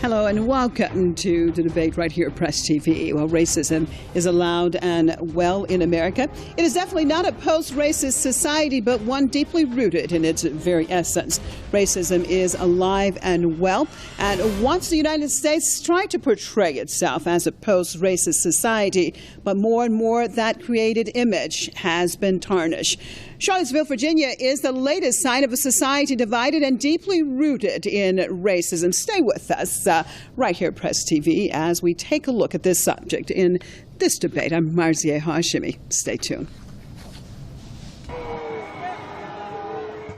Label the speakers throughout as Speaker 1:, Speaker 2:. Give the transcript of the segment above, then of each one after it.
Speaker 1: Hello and welcome to the debate right here at Press TV. Well, racism is allowed and well in America. It is definitely not a post-racist society, but one deeply rooted in its very essence. Racism is alive and well, and once the United States tried to portray itself as a post-racist society, but more and more that created image has been tarnished. Charlottesville, Virginia is the latest sign of a society divided and deeply rooted in racism. Stay with us right here at Press TV as we take a look at this subject in this debate. I'm Marzieh Hashimi. Stay tuned.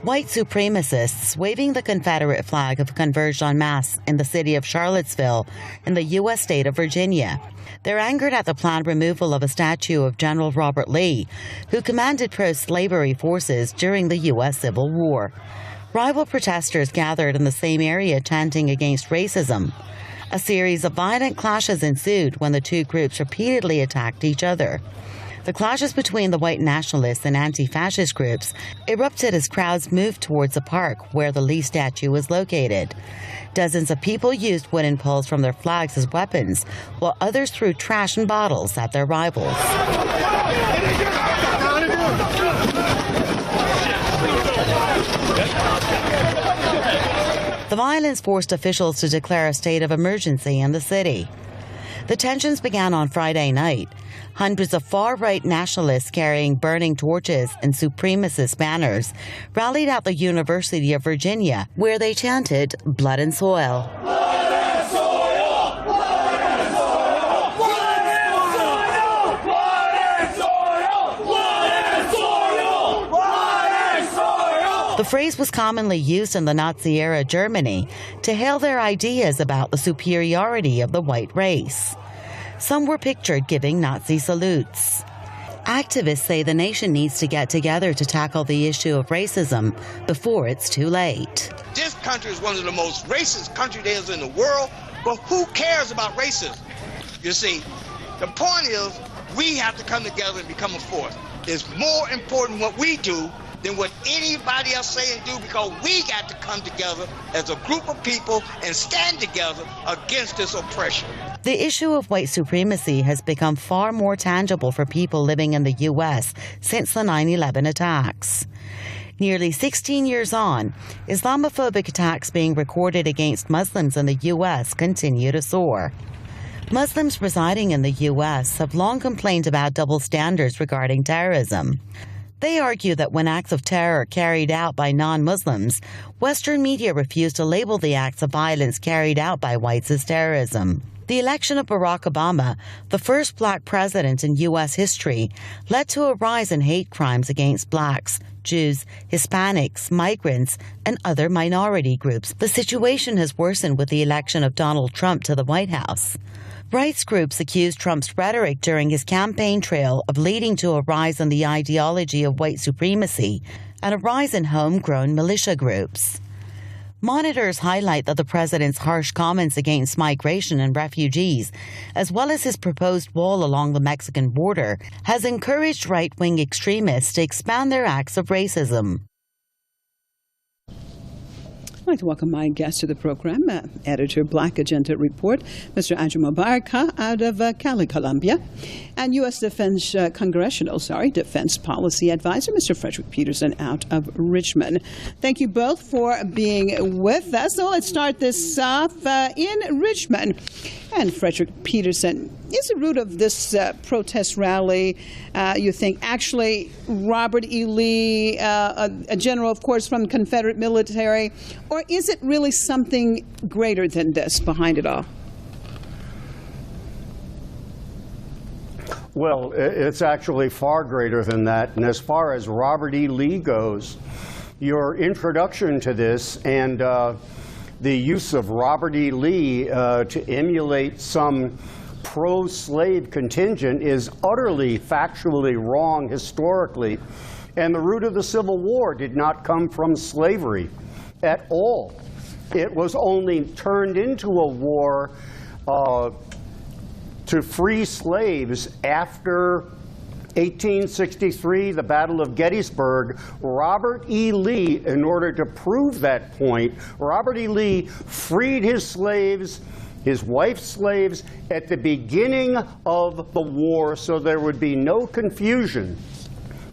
Speaker 2: White supremacists waving the Confederate flag have converged en masse in the city of Charlottesville in the U.S. state of Virginia. They're angered at the planned removal of a statue of General Robert Lee, who commanded pro-slavery forces during the U.S. Civil War. Rival protesters gathered in the same area chanting against racism. A series of violent clashes ensued when the two groups repeatedly attacked each other. The clashes between the white nationalists and anti-fascist groups erupted as crowds moved towards the park where the Lee statue is located. Dozens of people used wooden poles from their flags as weapons, while others threw trash and bottles at their rivals. The violence forced officials to declare a state of emergency in the city. The tensions began on Friday night. Hundreds of far-right nationalists carrying burning torches and supremacist banners rallied at the University of Virginia, where they chanted, "Blood and soil."
Speaker 3: Blood and soil! Blood and soil! Blood and soil! Blood and soil! Blood and soil! Blood and soil!
Speaker 2: The phrase was commonly used in the Nazi-era Germany to hail their ideas about the superiority of the white race. Some were pictured giving Nazi salutes. Activists say the nation needs to get together to tackle the issue of racism before it's too late.
Speaker 4: This country is one of the most racist countries there is in the world, but who cares about racism? You see, the point is we have to come together and become a force. It's more important what we do than what anybody else say and do, because we got to come together as a group of people and stand together against this oppression.
Speaker 2: The issue of white supremacy has become far more tangible for people living in the U.S. since the 9/11 attacks. Nearly 16 years on, Islamophobic attacks being recorded against Muslims in the U.S. continue to soar. Muslims residing in the U.S. have long complained about double standards regarding terrorism. They argue that when acts of terror are carried out by non-Muslims, Western media refuse to label the acts of violence carried out by whites as terrorism. The election of Barack Obama, the first black president in U.S. history, led to a rise in hate crimes against blacks, Jews, Hispanics, migrants, and other minority groups. The situation has worsened with the election of Donald Trump to the White House. Rights groups accused Trump's rhetoric during his campaign trail of leading to a rise in the ideology of white supremacy and a rise in homegrown militia groups. Monitors highlight that the president's harsh comments against migration and refugees, as well as his proposed wall along the Mexican border, has encouraged right-wing extremists to expand their acts of racism.
Speaker 1: I'd like to welcome my guest to the program, editor, Black Agenda Report, Mr. Ajamu Baraka out of Cali, Colombia, and U.S. Defense Defense Policy Advisor, Mr. Frederick Peterson out of Richmond. Thank you both for being with us. So let's start this off in Richmond. And Frederick Peterson, is the root of this protest rally, you think, actually Robert E. Lee, a general, of course, from the Confederate military, or is it really something greater than this behind it all?
Speaker 5: Well, it's actually far greater than that. And as far as Robert E. Lee goes, your introduction to this and the use of Robert E. Lee to emulate some pro-slave contingent is utterly factually wrong historically. And the root of the Civil War did not come from slavery at all. It was only turned into a war to free slaves after 1863, the Battle of Gettysburg, Robert E. Lee, in order to prove that point, Robert E. Lee freed his slaves, his wife's slaves, at the beginning of the war, so there would be no confusion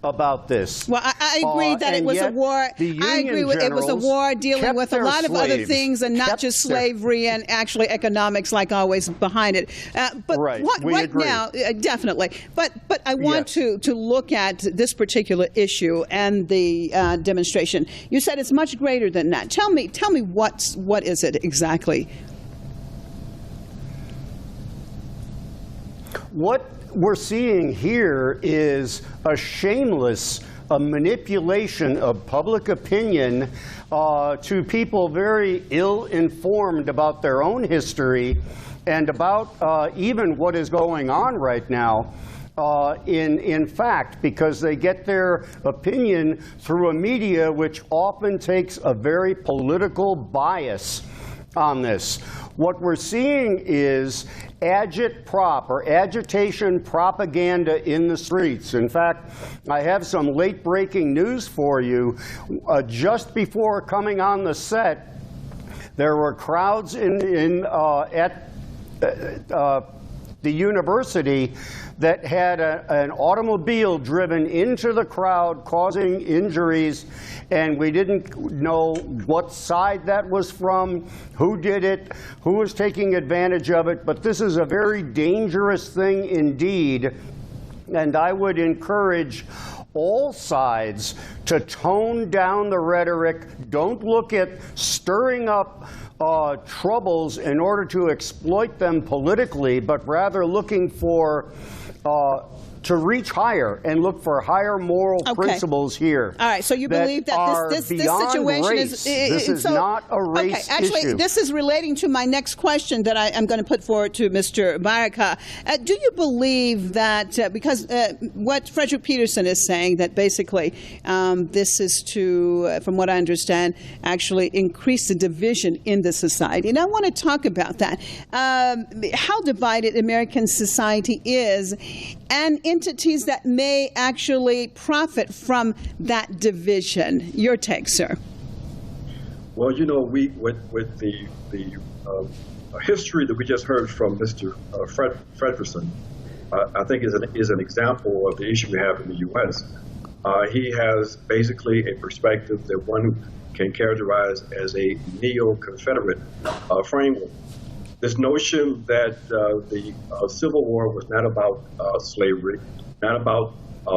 Speaker 5: about this.
Speaker 1: Well, I agree that it was a war. I agree with it was a war dealing with a lot of other things and not just slavery and actually economics, like always, behind it. But right now, definitely. But I want to look at this particular issue and the demonstration. You said it's much greater than that. Tell me what is it exactly?
Speaker 5: What we're seeing here is a shameless manipulation of public opinion to people very ill-informed about their own history and about even what is going on right now. In fact, because they get their opinion through a media which often takes a very political bias on this. What we're seeing is agitation propaganda in the streets. In fact, I have some late-breaking news for you. Just before coming on the set, there were crowds at the university that had an automobile driven into the crowd, causing injuries, and we didn't know what side that was from, who did it, who was taking advantage of it. But this is a very dangerous thing indeed, and I would encourage all sides to tone down the rhetoric. Don't look at stirring up troubles in order to exploit them politically, but rather looking for to reach higher and look for higher moral principles here.
Speaker 1: All right, so you believe that this situation
Speaker 5: race. This is not a race
Speaker 1: actually,
Speaker 5: issue.
Speaker 1: This is relating to my next question that I'm going to put forward to Mr. Baraka. Do you believe that, because what Frederick Peterson is saying, that basically this is to, from what I understand, actually increase the division in the society? And I want to talk about that. How divided American society is, and entities that may actually profit from that division. Your take, sir.
Speaker 6: Well, you know, with the history that we just heard from Mr. Fredrickson, I think is an example of the issue we have in the U.S. He has basically a perspective that one can characterize as a neo-Confederate framework. This notion that the Civil War was not about slavery, not about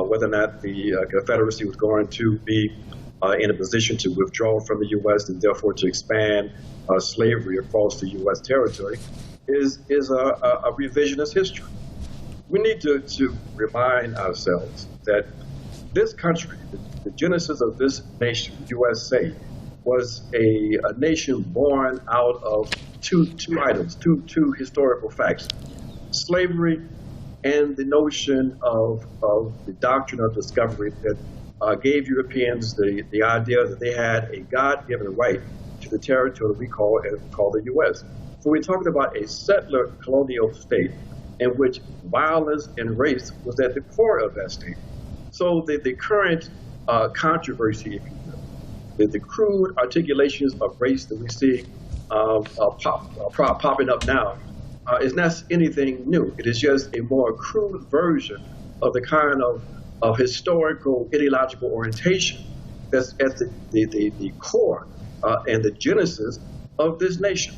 Speaker 6: whether or not the Confederacy was going to be in a position to withdraw from the U.S. and therefore to expand slavery across the U.S. territory is a revisionist history. We need to remind ourselves that this country, the genesis of this nation, USA, was a nation born out of two items, two historical facts: slavery and the notion of the doctrine of discovery that gave Europeans the idea that they had a God-given right to the territory we call the U.S. So we're talking about a settler colonial state in which violence and race was at the core of that state. So the current controversy, if you will, the crude articulations of race that we see popping up now is not anything new. It is just a more crude version of the kind of historical ideological orientation that's at the core and the genesis of this nation.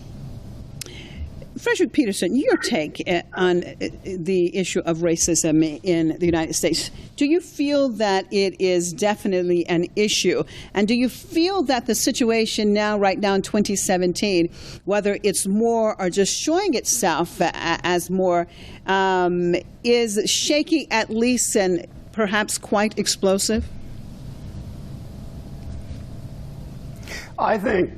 Speaker 1: Frederick Peterson, your take on the issue of racism in the United States. Do you feel that it is definitely an issue? And do you feel that the situation right now in 2017, whether it's more or just showing itself as more, is shaky at least and perhaps quite explosive?
Speaker 5: I think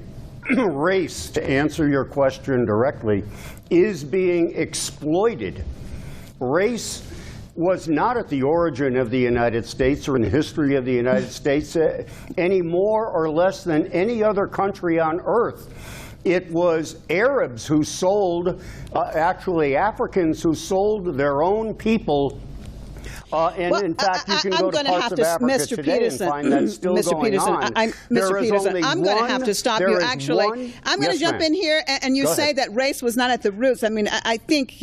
Speaker 5: race, to answer your question directly, is being exploited. Race was not at the origin of the United States or in the history of the United States any more or less than any other country on earth. It was Arabs who sold, actually Africans who sold their own people In fact, you can go to parts of Africa
Speaker 1: Mr.
Speaker 5: today
Speaker 1: Peterson,
Speaker 5: and find that still
Speaker 1: Mr.
Speaker 5: going
Speaker 1: Peterson,
Speaker 5: on.
Speaker 1: Mr. Peterson, I'm going to have to stop you. Actually, I'm going to jump in here, and you say that race was not at the roots. I mean, I think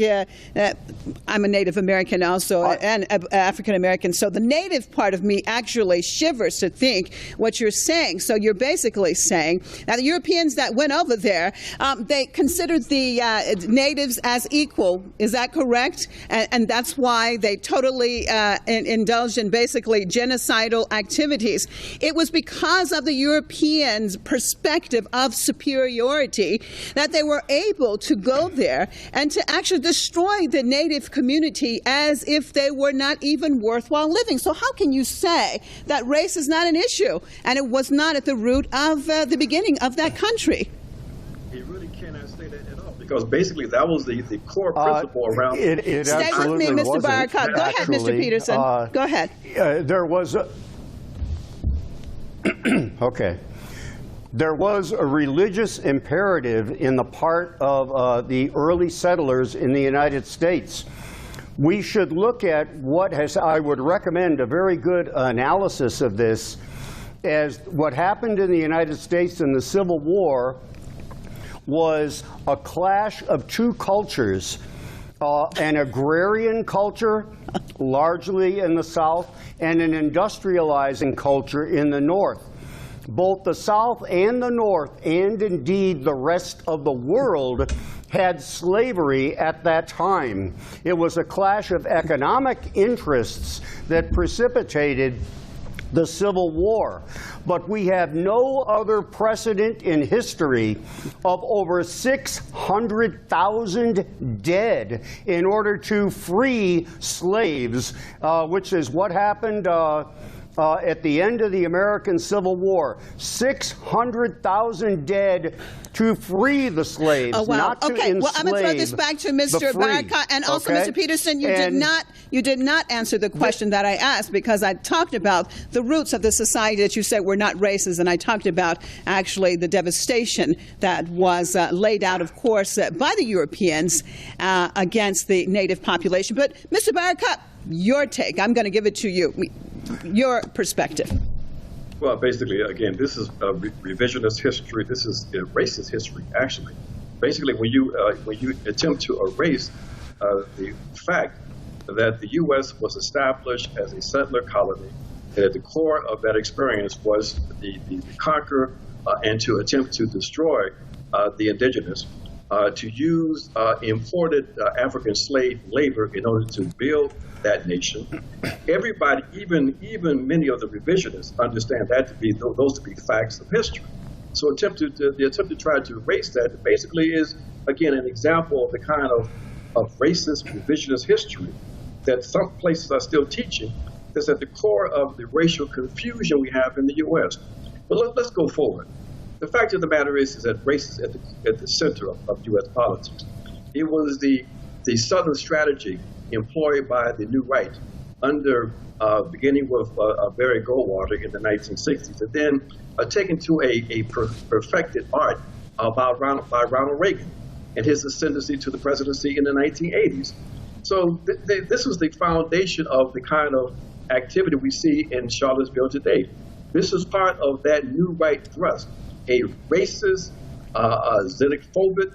Speaker 1: I'm a Native American also, and African American, so the Native part of me actually shivers to think what you're saying. So you're basically saying that the Europeans that went over there, they considered the natives as equal. Is that correct? And that's why they totally indulged in basically genocidal activities. It was because of the Europeans' perspective of superiority that they were able to go there and to actually destroy the native community as if they were not even worthwhile living. So how can you say that race is not an issue and it was not at the root of the beginning of that country?
Speaker 6: You really cannot say that at all, because basically that was the core principle around.
Speaker 5: It
Speaker 1: Stay with me, Mr. Baraka. Go ahead, Mr. Peterson. Go ahead.
Speaker 5: There was okay. There was a religious imperative in the part of the early settlers in the United States. We should look at what has, I would recommend a very good analysis of this, as what happened in the United States in the Civil War was a clash of two cultures, an agrarian culture, largely in the South, and an industrializing culture in the North. Both the South and the North, and indeed the rest of the world, had slavery at that time. It was a clash of economic interests that precipitated the Civil War. But we have no other precedent in history of over 600,000 dead in order to free slaves, which is what happened at the end of the American Civil War. 600,000 dead to free the slaves, not to enslave.
Speaker 1: Well, I'm going to throw this back to Mr. Baraka and also Mr. Peterson. You did not answer the question that I asked, because I talked about the roots of the society that you said were not racist, and I talked about actually the devastation that was laid out, of course, by the Europeans against the native population. But Mr. Baraka, your take. I'm going to give it to you. Your perspective.
Speaker 6: Well, basically, again, this is a revisionist history. This is a racist history, actually. Basically, when you attempt to erase the fact that the U.S. was established as a settler colony, and at the core of that experience was the conquer and to attempt to destroy the indigenous, to use imported African slave labor in order to build that nation. Everybody, even many of the revisionists, understand that to be those to be facts of history. So the attempt to try to erase that basically is, again, an example of the kind of racist revisionist history that some places are still teaching, that's at the core of the racial confusion we have in the U.S. But let's go forward. The fact of the matter is that race is at the center of U.S. politics. It was the Southern strategy employed by the New Right under beginning with Barry Goldwater in the 1960s, and then taken to a perfected art by Ronald Reagan and his ascendancy to the presidency in the 1980s. So this was the foundation of the kind of activity we see in Charlottesville today. This is part of that New Right thrust, a racist, xenophobic,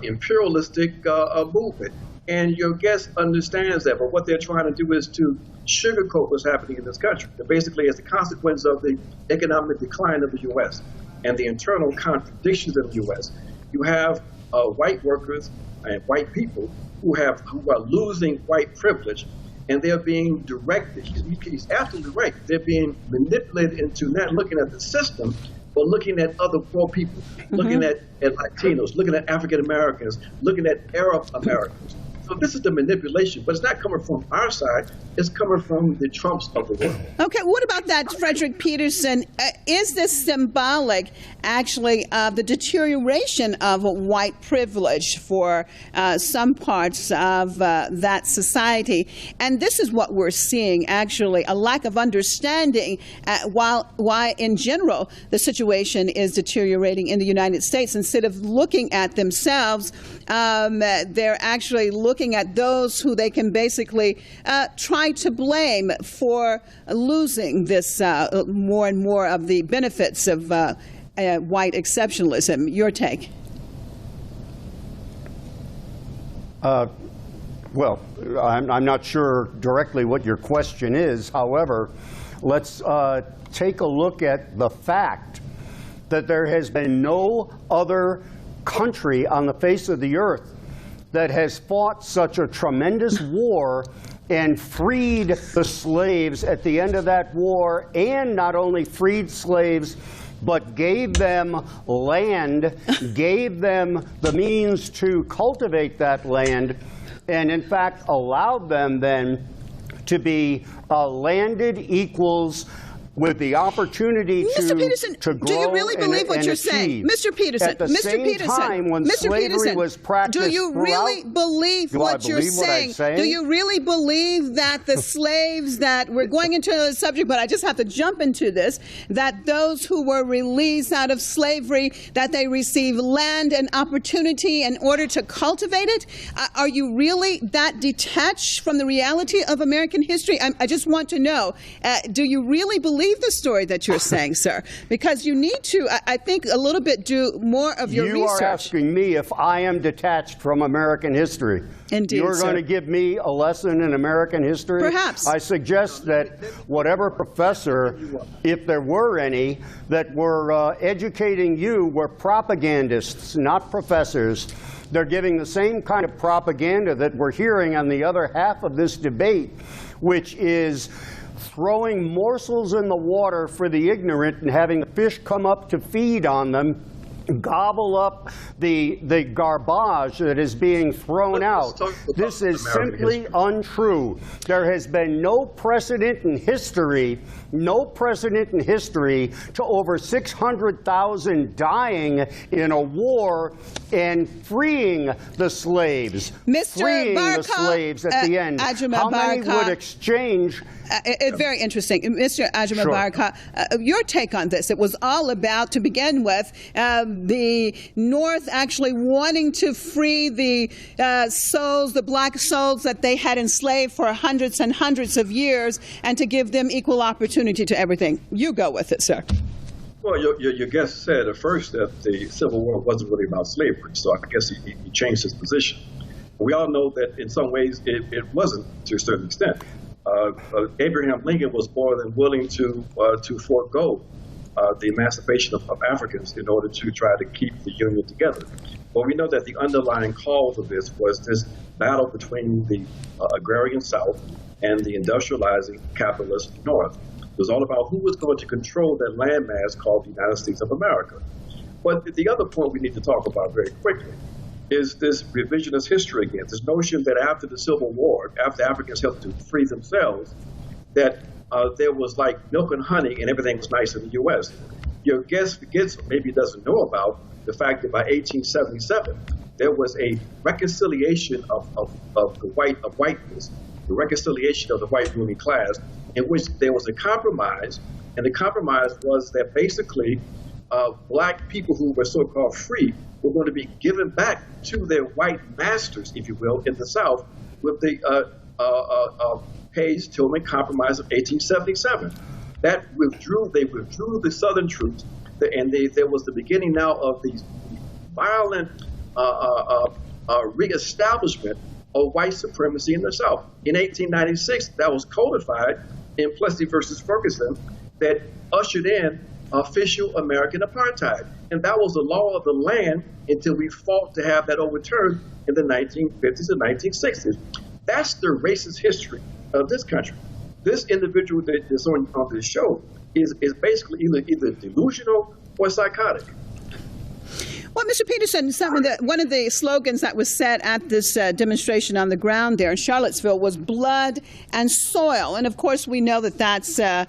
Speaker 6: imperialistic movement. And your guest understands that, but what they're trying to do is to sugarcoat what's happening in this country. That basically, as a consequence of the economic decline of the U.S. and the internal contradictions of the U.S., you have white workers and white people who are losing white privilege, and they're being directed. He's absolutely right. They're being manipulated into not looking at the system, but looking at other poor people, looking at Latinos, looking at African Americans, looking at Arab Americans. So this is the manipulation, but it's not coming from our side. It's coming from the Trumps of the world.
Speaker 1: Okay, what about that, Frederick Peterson? Is this symbolic, actually, of the deterioration of white privilege for some parts of that society? And this is what we're seeing, actually, a lack of understanding why, in general, the situation is deteriorating in the United States. Instead of looking at themselves, they're actually looking looking at those who they can basically try to blame for losing this more and more of the benefits of white exceptionalism. Your take?
Speaker 5: Well, I'm not sure directly what your question is. However, let's take a look at the fact that there has been no other country on the face of the earth that has fought such a tremendous war and freed the slaves at the end of that war, and not only freed slaves, but gave them land, gave them the means to cultivate that land, and in fact allowed them then to be landed equals with the opportunity
Speaker 1: Mr. Peterson,
Speaker 5: to grow.
Speaker 1: Do you really believe what you're saying? Mr. Peterson,
Speaker 5: At the
Speaker 1: Mr.
Speaker 5: same
Speaker 1: Peterson,
Speaker 5: time when
Speaker 1: Mr.
Speaker 5: slavery
Speaker 1: Peterson,
Speaker 5: was practiced
Speaker 1: do you really believe what you're saying? Do you really believe that the slaves that we're going into the subject, but I just have to jump into this, that those who were released out of slavery, that they receive land and opportunity in order to cultivate it? Are you really that detached from the reality of American history? I just want to know, do you really believe the story that you're saying, sir? Because you need to, I think, a little bit do more of your research.
Speaker 5: You are asking me if I am detached from American history.
Speaker 1: Indeed,
Speaker 5: You're
Speaker 1: sir.
Speaker 5: going to give me a lesson in American history?
Speaker 1: Perhaps.
Speaker 5: I suggest that whatever professor, if there were any, that were educating you were propagandists, not professors. They're giving the same kind of propaganda that we're hearing on the other half of this debate, which is throwing morsels in the water for the ignorant and having the fish come up to feed on them, gobble up the garbage that is being thrown out. This is simply untrue. There has been no precedent in history, to over 600,000 dying in a war and freeing the slaves.
Speaker 1: Mr. Baraka,
Speaker 5: the slaves at the end.
Speaker 1: Ajamu
Speaker 5: How many
Speaker 1: Baraka,
Speaker 5: would exchange?
Speaker 1: Very interesting. Mr. Ajamu Baraka, your take on this. It was all about, to begin with, the North actually wanting to free the souls, the black souls that they had enslaved for hundreds and hundreds of years, and to give them equal opportunity to everything. You go with it, sir.
Speaker 6: Well, your guest said at first that the Civil War wasn't really about slavery, so I guess he changed his position. We all know that in some ways it wasn't to a certain extent. Abraham Lincoln was more than willing to forego the emancipation of Africans in order to try to keep the Union together. But we know that the underlying cause of this was this battle between the agrarian South and the industrializing capitalist North. It was all about who was going to control that landmass called the United States of America. But the other point we need to talk about very quickly is this revisionist history again, this notion that after the Civil War, after Africans helped to free themselves, that there was like milk and honey and everything was nice in the U.S. Your guest forgets, or maybe doesn't know about, the fact that by 1877, there was a reconciliation of whiteness, the reconciliation of the white ruling class, in which there was a compromise, and the compromise was that basically black people who were so-called free were going to be given back to their white masters, if you will, in the South with the Hayes-Tillman Compromise of 1877. They withdrew the Southern troops, and there was the beginning now of the violent reestablishment of white supremacy in the South. In 1896, that was codified in Plessy versus Ferguson that ushered in official American apartheid. And that was the law of the land until we fought to have that overturned in the 1950s and 1960s. That's the racist history of this country. This individual that is on this show is basically either delusional or psychotic.
Speaker 1: Well, Mr. Peterson, one of the slogans that was said at this demonstration on the ground there in Charlottesville was blood and soil. And, of course, we know that that's a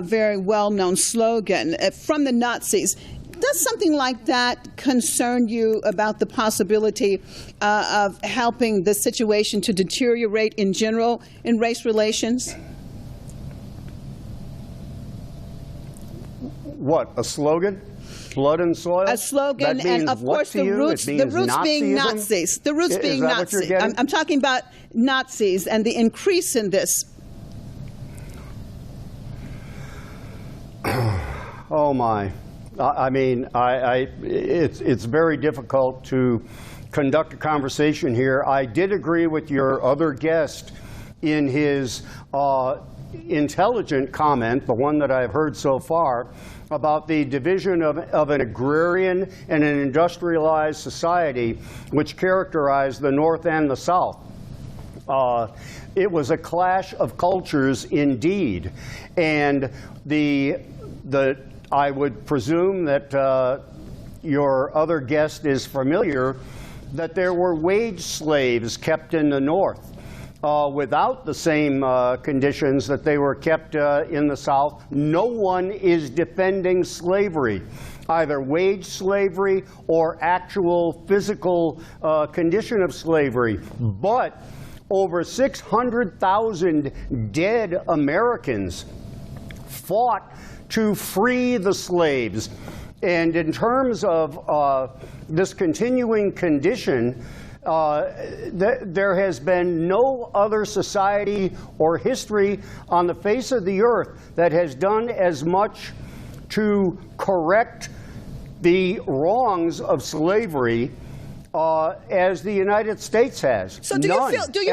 Speaker 1: very well-known slogan from the Nazis. Does something like that concern you about the possibility of helping the situation to deteriorate in general in race relations?
Speaker 5: What, a slogan? Blood and soil?
Speaker 1: A slogan,
Speaker 5: That means
Speaker 1: and of
Speaker 5: what
Speaker 1: course
Speaker 5: to
Speaker 1: the
Speaker 5: you?
Speaker 1: roots
Speaker 5: It means
Speaker 1: being
Speaker 5: Nazism?
Speaker 1: Nazis. The roots
Speaker 5: Is
Speaker 1: being
Speaker 5: that what you're
Speaker 1: Nazis.
Speaker 5: getting?
Speaker 1: I'm talking about Nazis and the increase in this.
Speaker 5: Oh my! I mean, it's very difficult to conduct a conversation here. I did agree with your other guest in his intelligent comment, the one that I've heard so far, about the division of an agrarian and an industrialized society which characterized the North and the South. It was a clash of cultures indeed, and I would presume that your other guest is familiar that there were wage slaves kept in the North without the same conditions that they were kept in the South. No one is defending slavery, either wage slavery or actual physical condition of slavery. But over 600,000 dead Americans fought to free the slaves. And in terms of this continuing condition, there has been no other society or history on the face of the earth that has done as much to correct the wrongs of slavery as the United States has.
Speaker 1: So do you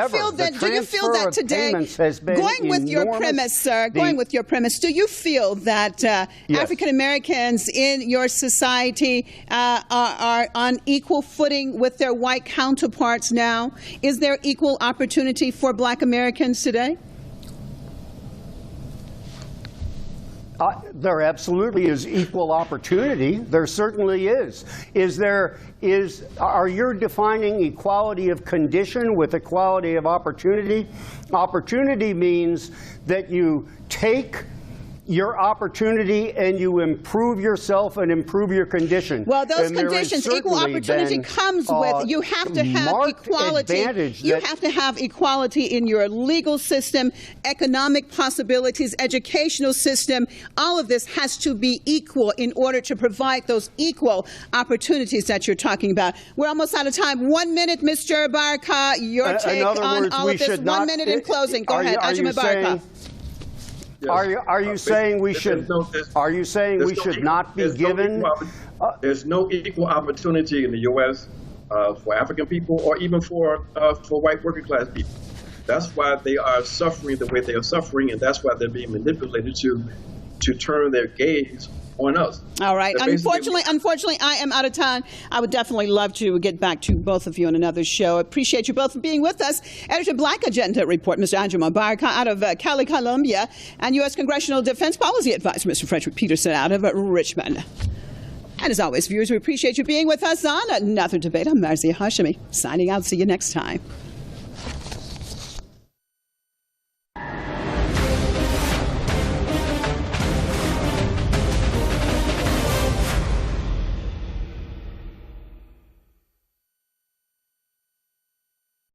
Speaker 1: feel that today, going with your premise, sir, going with your premise, do you feel that
Speaker 5: Yes.
Speaker 1: African Americans in your society are on equal footing with their white counterparts now? Is there equal opportunity for Black Americans today?
Speaker 5: There absolutely is equal opportunity. There certainly is. Are you defining equality of condition with equality of opportunity? Opportunity means that you take your opportunity and you improve yourself and improve your condition.
Speaker 1: Well, those conditions, equal opportunity comes with, you have to have equality. You have to have equality in your legal system, economic possibilities, educational system. All of this has to be equal in order to provide those equal opportunities that you're talking about. We're almost out of time. 1 minute, Mr. Baraka, your take on all of this. 1 minute in closing. Go ahead, Ajamu Baraka.
Speaker 6: Yes.
Speaker 5: Are you saying we should? Are you saying we should not be given?
Speaker 6: There's no equal opportunity in the U.S. For African people, or even for white working class people. That's why they are suffering the way they are suffering, and that's why they're being manipulated to turn their gaze on us.
Speaker 1: All right. Unfortunately, I am out of time. I would definitely love to get back to both of you on another show. Appreciate you both for being with us. Editor Black Agenda Report, Mr. Ajamu Baraka out of Cali, Colombia, and U.S. Congressional Defense Policy Advisor, Mr. Frederick Peterson out of Richmond. And as always, viewers, we appreciate you being with us on Another Debate. I'm Marzieh Hashemi, signing out. See you next time.